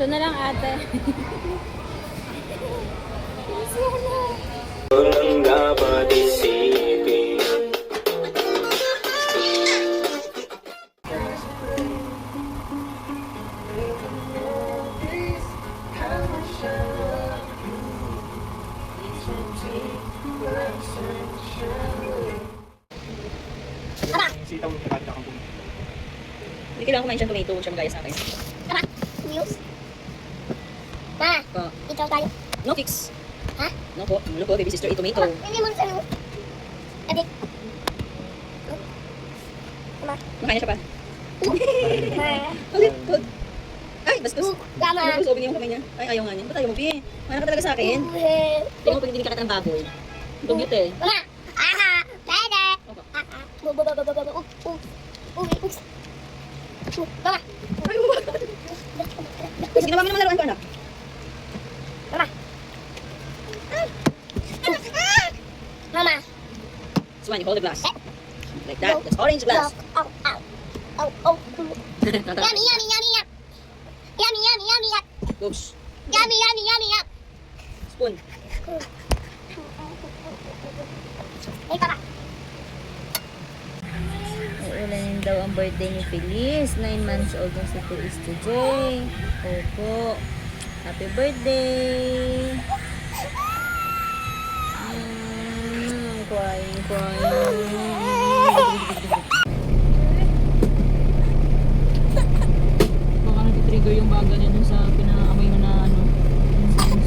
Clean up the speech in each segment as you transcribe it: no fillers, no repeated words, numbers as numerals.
Ito na lang ate. Walang dapat isipin. Sitaw yung nakakita kang bumili. Hindi kailangan kumain siyang tomato. Huwag siyang gaya sa akin. Tara, news. Ma, Pa. ikaw tayo. No fix. Ha? No po. No po, baby sister. Eat tomato. Hindi mo sa ano. Adik. Ma. Makain na siya pa. Ma. Ulit. Good. Ay, bastos. Gama. Bastos. Open yung kamay niya. Ay, ayaw nga niya. Ba't ayaw mo, Pi? Mana ka talaga sa akin. Tingnan mo pag hindi kakata ng baboy. Dugyot eh. Mama. Aha. Dada. Opo. Aha. Mama. Kasi ginawa mo naman laruan ko, anak. Mama. Mama. This one, you hold the glass. Like that. That's orange glass. Ow, ow. Ow, ow. Yummy, yummy, yummy, yum. Yummy, yummy, yummy, yum. Gosh. Yummy, yummy, yummy, yum. Spoon. Hey, Papa. Uulanin daw ang birthday ni Feliz. 9 months old na si Feliz today. Opo. Happy birthday! Crying, crying. Baka nag-trigger yung baga niya dun sa pinaamoy mo na ano.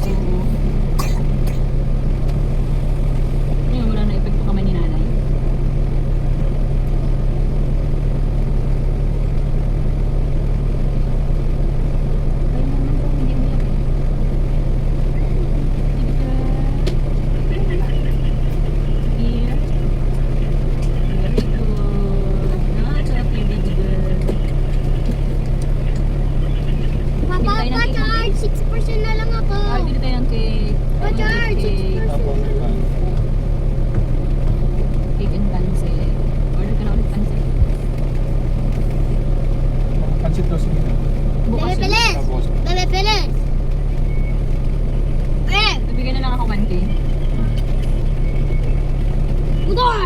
So, ngayon wala na epekto kamay ni nanay. Papa, pa-charge. 6% na lang ako. Bili tayo ng cake. Pa-charge. Tapos, Cake and pancit. Order ka na ulit pancit. pansit daw sige. Bukas Bebe Peles. Tapos, Bebe Peles. Eh, bibigyan na lang ako 1K. Udor.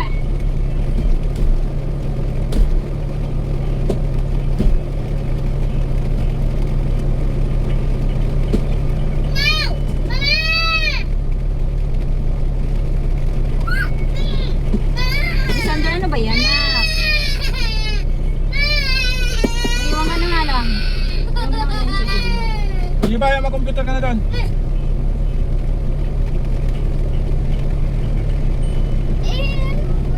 No! Mama! Sandra, ano ba yan? Nak? Maiwan ka na nga lang. Iwan mo na nga yan sa gilid. sige ba, mag-computer ka na doon.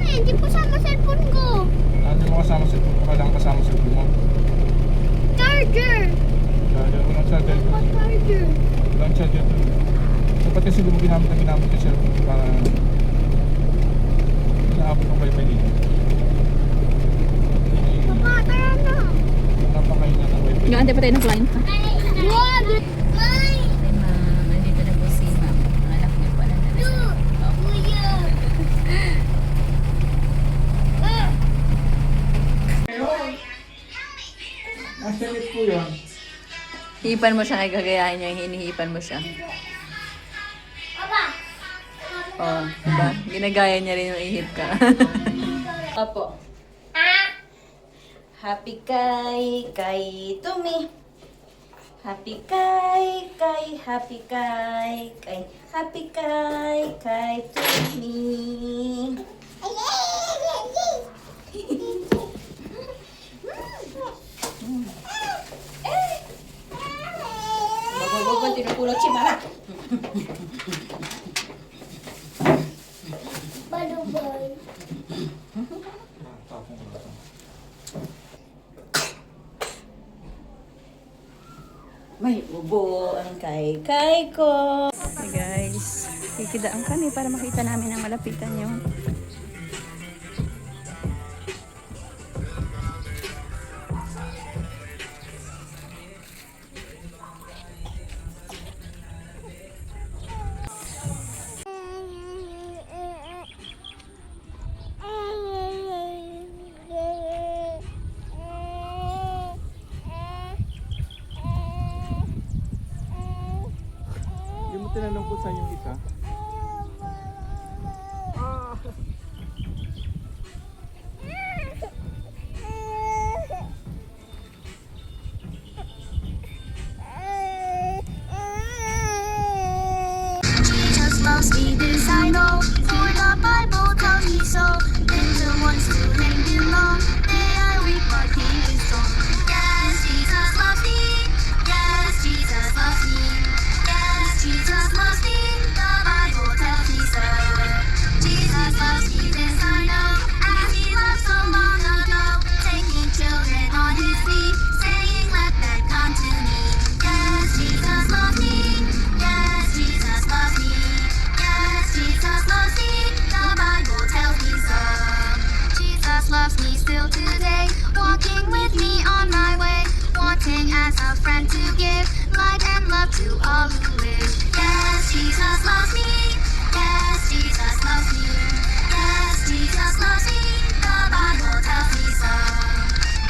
Hindi po sama cellphone ko. Hindi mo kasama sa cellphone mo, kailangan kasama sa cellphone mo. Charger. Kaya mo lang charger. Charger. Lang charger doon. Dapat kasi mo ginamit yung cellphone para inaabot ng wifi dito. Papa, tara na. Napakaingat ng wifi. Nag-aantay pa tayo ng client. Wow, good. Ay, Ay, ma'am. Nandito na po si ma'am. Ang anak niyo pala na kuya. Nasalit po yun. Hihipan mo siya, gagayahin niya. Hinihipan mo siya. Papa. Oh, diba? Ginagaya niya rin yung ihip ka. Opo. Happy kay Tumi. Happy kay happy kay happy kay Tumi. Wag, tinupulot si Mara. Balubay. Tapong ko lang. May ubo ang kay ko. Hey guys, kikidaan kami para makita namin ang malapitan yung tinanong ko sa yung isa. Jesus loves me, this I know, for the Bible tells me so. Little ones to him belong, they are weak but he is strong. Yes, Jesus loves me, yes, Jesus loves me, yes, Jesus loves me, the Bible tells me so. Jesus loves me, this I know, as he loved so long ago, taking children on his knee, saying let them come to me. Yes, Jesus loves me, yes, Jesus loves me, yes, Jesus loves me, the Bible tells me so. Jesus loves me still today, walking with me on my way, wanting as a friend to give light and love to all who live. Yes, Jesus loves me, yes, Jesus loves me, yes, Jesus loves me, the Bible tells me so.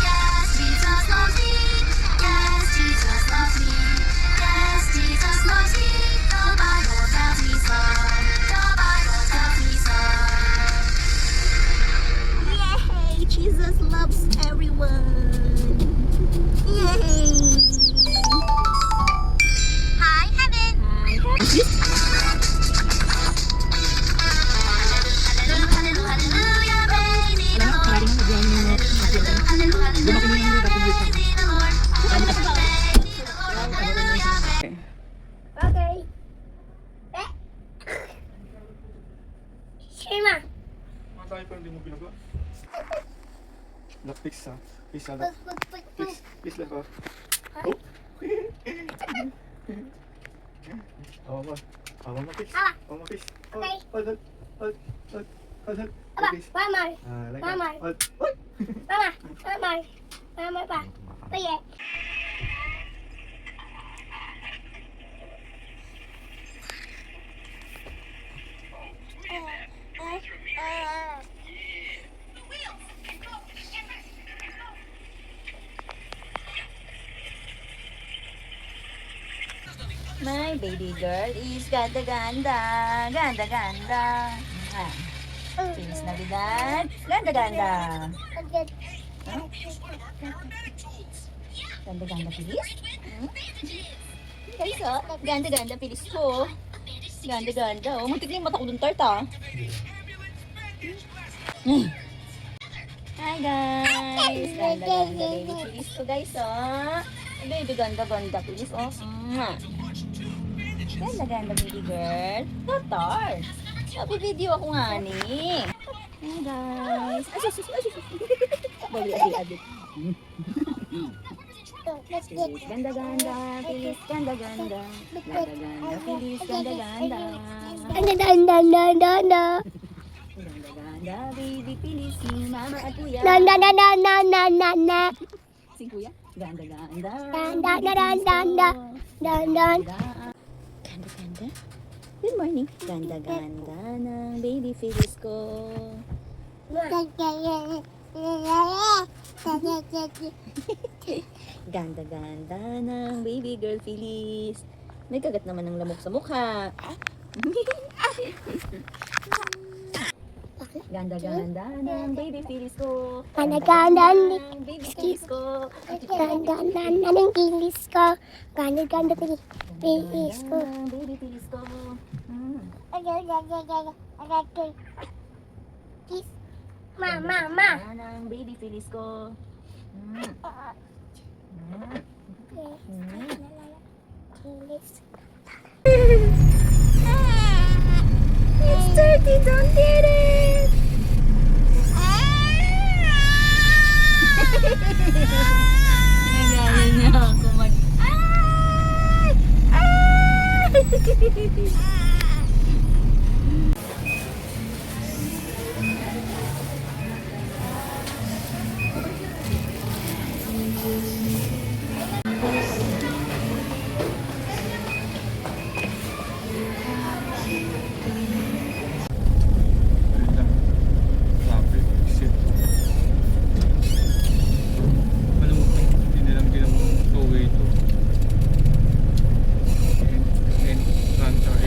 Yes, Jesus loves me, yes, Jesus loves me, yes, Jesus loves me, the Bible tells me so. The Bible tells me so. Yay! Jesus loves everyone. Yay! Hi, heaven. Hallelujah, praise the Lord. Hallelujah, praise the Lord. Praise the Lord. Hallelujah. Okay. Eh. Shema. Masaya pa hindi mo ginagawa. Look, please ha. Please ha. Pag, pag, pag, pag. Please lang ha. Ay. Oh. Awa mo. Awa mo, please. Awa. Awa mo, please. Okay. Hold. Aba, Please. mama. Like Mama. that. Hold. Hold. Mama. Mama. Mama pa. Paye. My baby girl is ganda-ganda, ganda-ganda. Feliz Navidad, ganda-ganda. Ganda-ganda, Feliz? Guys, oh, ganda-ganda, Feliz ko. Ganda-ganda, oh. Muntik na yung mata ko dun, Tart, ah. Hi, guys. Ganda-ganda, baby Feliz ko, guys, oh. Baby, ganda-ganda, Feliz, oh. Ganda-ganda, baby girl. Tatar. Video ako nga ni. Hey guys. Bali, adi. Feliz, ganda-ganda. Feliz, ganda-ganda. Ganda-ganda, Feliz, ganda-ganda. Ganda. Ganda-ganda, baby Feliz. Si mama at kuya. Na. Si kuya. Ganda-ganda. Ganda. Ganda-ganda. Good morning. Ganda-ganda ng baby Feliz ko. Ganda-ganda ng baby girl Feliz. May kagat naman ng lamok sa mukha. Ganda-ganda ng baby Feliz ko. Ganda-ganda ng baby Feliz ko. Ganda ng kilis ko. Ganda kilis ko. Ng baby Feliz ko. Kiss. Mama. Ganda ng baby Feliz ko. Kilis. It's dirty, don't get it! Nagaling na ako mag... Traffic, shit. Malungkot lang, hindi nilang ginawang two-way to. And run charge.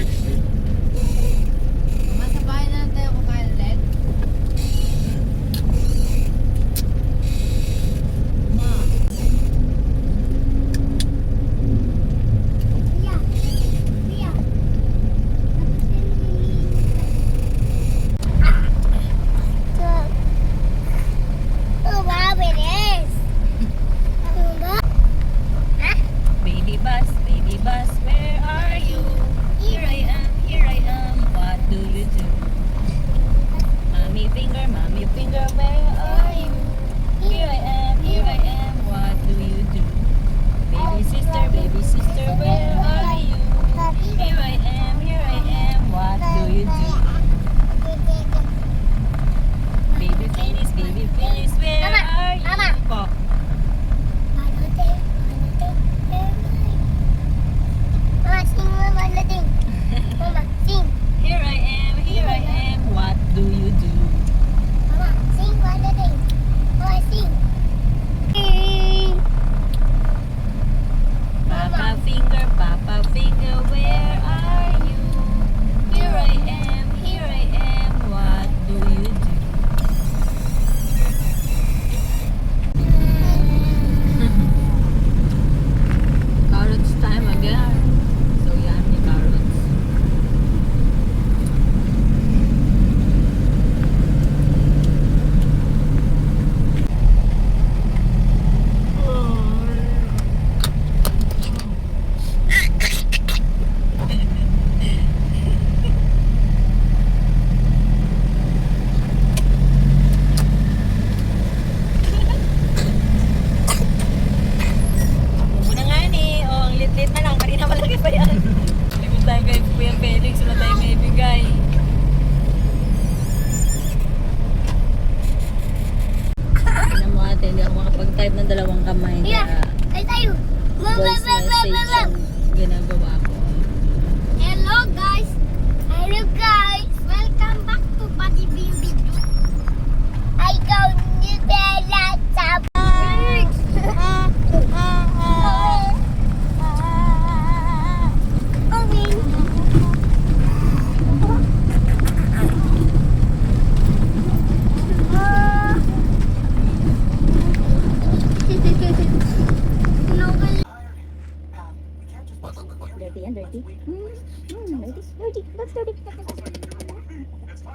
finger, where are you? Here I am, what do you do? Baby sister, where are you? Here I am, what do you do? Baby Phyllis, where are you? Mama. Po. Mama, sing Mama Latin. Mama, sing. Here I am, what do you do? Mama, sing Mama Latin. Mama, sing. Papa finger, where are you? Here I am, what do you do? Carrots time again. So yummy carrots. Muna nga ni, oh, ang lit-lit na lang. Kanina malaki pa yan. Limit tayo kay Kuya Felix, wala tayo may bigay. Tignan mo ate, hindi ako makapag-type ng dalawang kamay. Yeah. Kaya Ay tayo. voice message yung ginagawa ko. Hello guys. Hello guys. Welcome back to Buddy Baby. I go new Bella Sabers. Dirty yan, dirty. Dirty. That's dirty.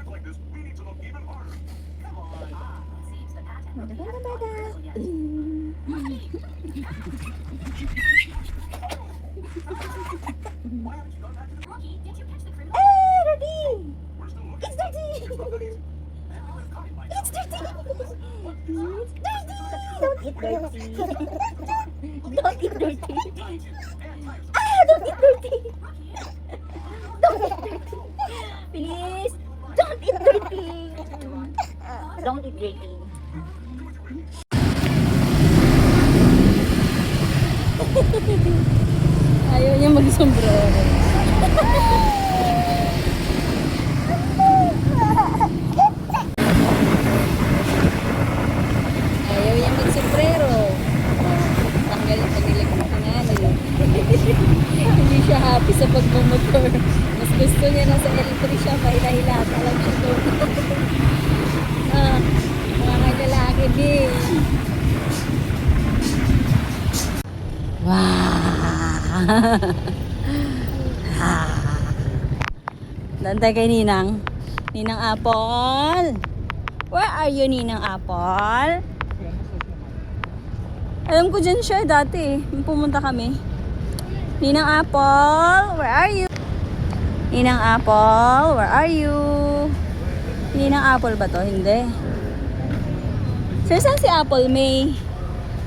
Don't eat dirty. Don't eat dirty. Don't eat dirty. Don't eat dirty. Please, don't eat dirty. Don't eat dirty. Ayaw niya mag-sombrero. Ayaw niya mag-sombrero. Tanggal ang panilig. Hindi siya happy sa pagmamotor. Mas gusto niya na sa electric siya, pahila-hilata lang siya doon. Mga lalaki din. Wow! Dantay kay Ninang. Ninang Apple. Where are you, Ninang Apple? Alam ko dyan siya dati. Pumunta kami. Ninang Apple, where are you? Ninang Apple, where are you? Ninang Apple ba to? Hindi. Sir, saan si Apple May?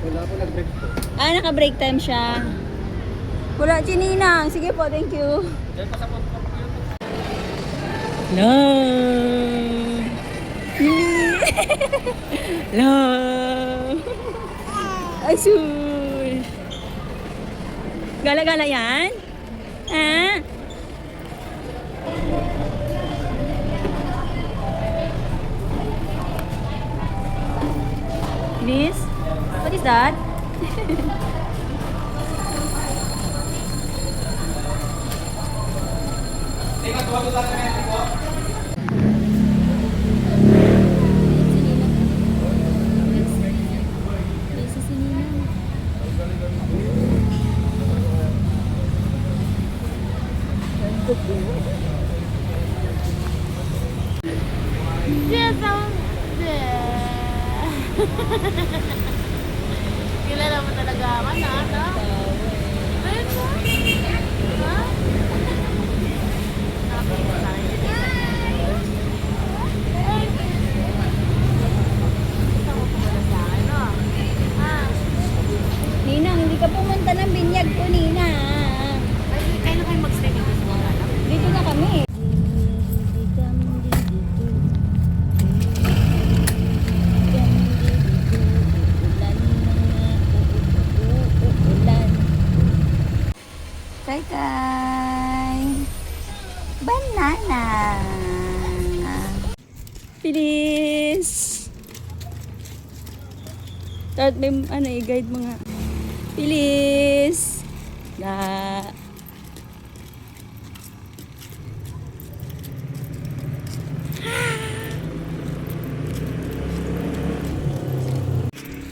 Wala po, nag-break po. Naka-break time siya. Wala si Ninang. Sige po, thank you. Diyan pa sa popcorn po yun. No. No. Ay, sus. Gala-gala yan? Ha? Please? What is that? Kilala mo talaga ako, no? Kay. Banana. Bilis. Start may i-guide mo nga. Bilis. Na.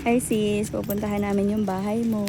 Hi sis, pupuntahan namin yung bahay mo.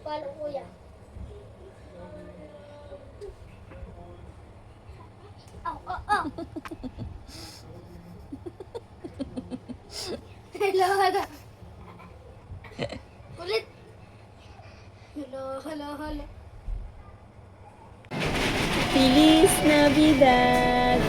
Palo kuya. Oh. Hello. Kulit. Hello. Feliz Navidad!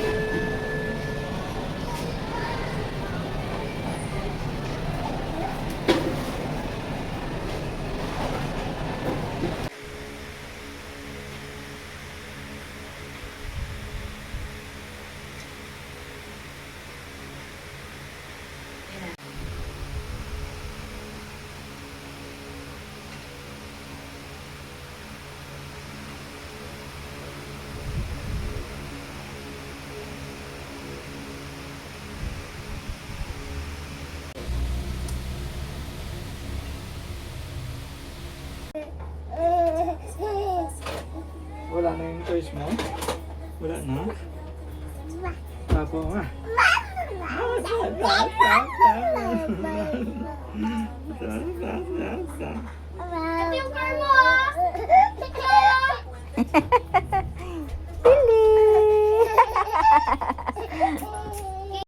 Wala na yung toys mo? Wala na? Tapo nga. Ito yung car mo ah!